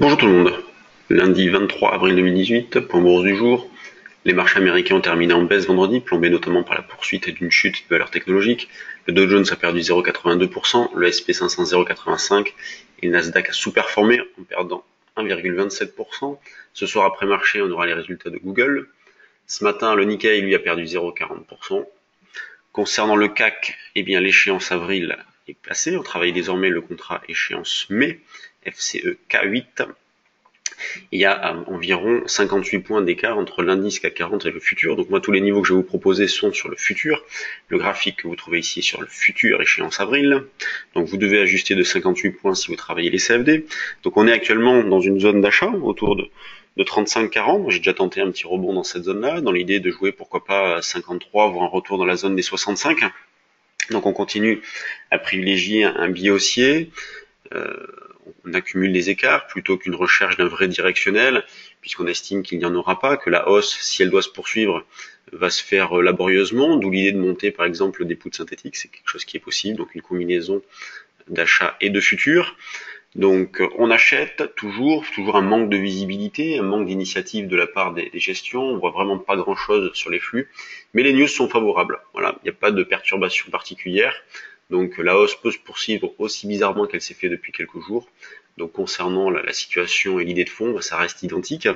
Bonjour tout le monde. Lundi 23 avril 2018, point bourse du jour. Les marchés américains ont terminé en baisse vendredi, plombés notamment par la poursuite d'une chute de valeurs technologiques. Le Dow Jones a perdu 0,82%, le S&P 500 0,85% et le Nasdaq a sous-performé en perdant 1,27%. Ce soir après marché, on aura les résultats de Google. Ce matin, le Nikkei lui a perdu 0,40%. Concernant le CAC, l'échéance avril est passée. On travaille désormais le contrat échéance mai, FCE K8. Il y a environ 58 points d'écart entre l'indice CAC 40 et le futur. Donc moi, tous les niveaux que je vais vous proposer sont sur le futur. Le graphique que vous trouvez ici est sur le futur échéance avril. Donc vous devez ajuster de 58 points si vous travaillez les CFD. Donc on est actuellement dans une zone d'achat autour de 35-40. J'ai déjà tenté un petit rebond dans cette zone-là, dans l'idée de jouer pourquoi pas à 53, voire un retour dans la zone des 65. Donc on continue à privilégier un biais haussier. On accumule des écarts plutôt qu'une recherche d'un vrai directionnel, puisqu'on estime qu'il n'y en aura pas, que la hausse, si elle doit se poursuivre, va se faire laborieusement, d'où l'idée de monter par exemple des puts synthétiques, c'est quelque chose qui est possible, donc une combinaison d'achat et de futur. Donc on achète toujours un manque de visibilité, un manque d'initiative de la part des gestions, on voit vraiment pas grand chose sur les flux, mais les news sont favorables, voilà, il n'y a pas de perturbation particulière, donc la hausse peut se poursuivre aussi bizarrement qu'elle s'est fait depuis quelques jours. Donc concernant la situation et l'idée de fond, ça reste identique.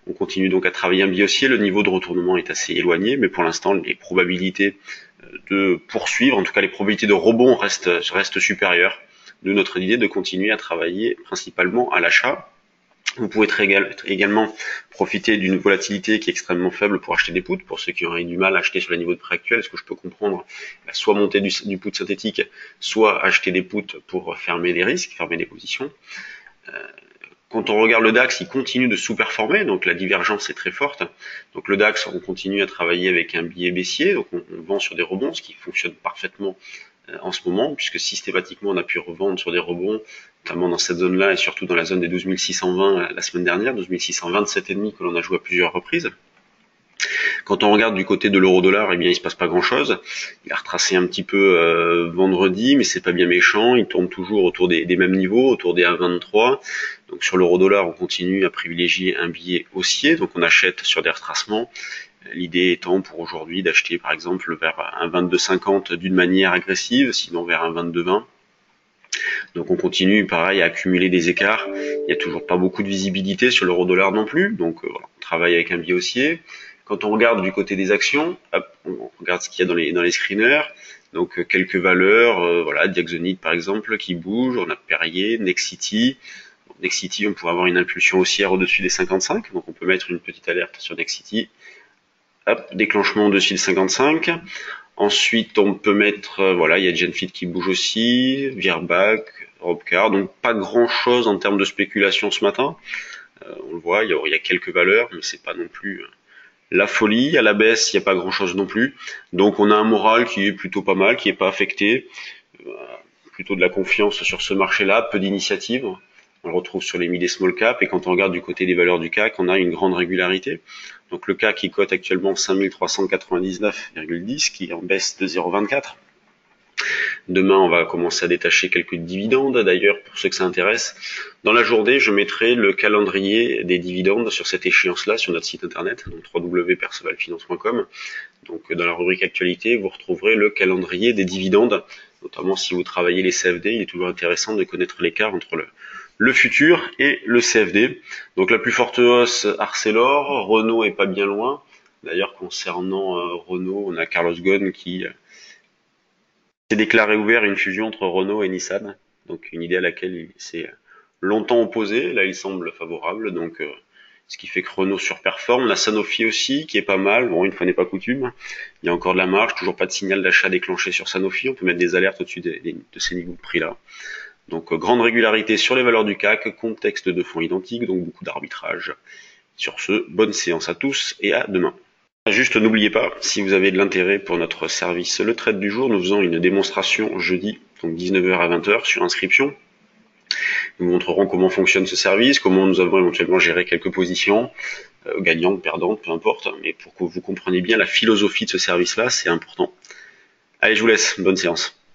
On continue donc à travailler un biais haussier, le niveau de retournement est assez éloigné, mais pour l'instant les probabilités de poursuivre, en tout cas les probabilités de rebond restent supérieures. De notre idée de continuer à travailler principalement à l'achat. Vous pouvez également profiter d'une volatilité qui est extrêmement faible pour acheter des puts, pour ceux qui auraient du mal à acheter sur les niveaux de prix actuels, ce que je peux comprendre, soit monter du put synthétique, soit acheter des puts pour fermer des risques, fermer des positions. Quand on regarde le DAX, il continue de sous-performer, donc la divergence est très forte. Donc le DAX, on continue à travailler avec un biais baissier, donc on vend sur des rebonds, ce qui fonctionne parfaitement en ce moment, puisque systématiquement on a pu revendre sur des rebonds, notamment dans cette zone-là et surtout dans la zone des 12 620 la semaine dernière, 12 627,5 que l'on a joué à plusieurs reprises. Quand on regarde du côté de l'euro-dollar, il se passe pas grand-chose. Il a retracé un petit peu vendredi, mais c'est pas bien méchant. Il tourne toujours autour des mêmes niveaux, autour des 1,23. Donc sur l'euro-dollar, on continue à privilégier un biais haussier, donc on achète sur des retracements. L'idée étant pour aujourd'hui d'acheter par exemple vers un 22,50 d'une manière agressive, sinon vers un 22,20. Donc on continue pareil à accumuler des écarts. Il n'y a toujours pas beaucoup de visibilité sur l'euro-dollar non plus, donc voilà, on travaille avec un biais haussier. Quand on regarde du côté des actions, on regarde ce qu'il y a dans les screeners. Donc quelques valeurs, voilà, Diaxonite par exemple qui bouge, on a Perrier, Nexity. Nexity, on pourrait avoir une impulsion haussière au-dessus des 55, donc on peut mettre une petite alerte sur Nexity. Hop, déclenchement au-dessus de 55. Ensuite, on peut mettre, voilà, il y a Genfit qui bouge aussi, Virbac, Robcar, donc pas grand-chose en termes de spéculation ce matin. On le voit, il y a quelques valeurs, mais c'est pas non plus la folie. À la baisse, il n'y a pas grand-chose non plus. Donc on a un moral qui est plutôt pas mal, qui est pas affecté. Plutôt de la confiance sur ce marché-là, peu d'initiative. On le retrouve sur les mid et small cap, et quand on regarde du côté des valeurs du CAC, on a une grande régularité. Donc le CAC qui cote actuellement 5399,10, qui est en baisse de 0,24. Demain, on va commencer à détacher quelques dividendes. D'ailleurs, pour ceux que ça intéresse, dans la journée, je mettrai le calendrier des dividendes sur cette échéance-là, sur notre site internet, donc www.percevalfinance.com. Donc dans la rubrique actualité, vous retrouverez le calendrier des dividendes, notamment si vous travaillez les CFD. Il est toujours intéressant de connaître l'écart entre le futur et le CFD. Donc la plus forte hausse, Arcelor, Renault est pas bien loin. D'ailleurs, concernant Renault, on a Carlos Ghosn qui s'est déclaré ouvert à une fusion entre Renault et Nissan. Donc une idée à laquelle il s'est longtemps opposé. Là, il semble favorable. Donc ce qui fait que Renault surperforme. On a Sanofi aussi, qui est pas mal. Bon, une fois n'est pas coutume. Il y a encore de la marge, toujours pas de signal d'achat déclenché sur Sanofi. On peut mettre des alertes au-dessus de ces niveaux de prix-là. Donc grande régularité sur les valeurs du CAC, contexte de fonds identique, donc beaucoup d'arbitrage. Sur ce, bonne séance à tous et à demain. Juste n'oubliez pas, si vous avez de l'intérêt pour notre service Le Trade du jour, nous faisons une démonstration jeudi, donc 19h à 20h sur inscription. Nous montrerons comment fonctionne ce service, comment nous avons éventuellement géré quelques positions, gagnantes, perdantes, peu importe, mais pour que vous compreniez bien la philosophie de ce service-là, c'est important. Allez, je vous laisse, bonne séance.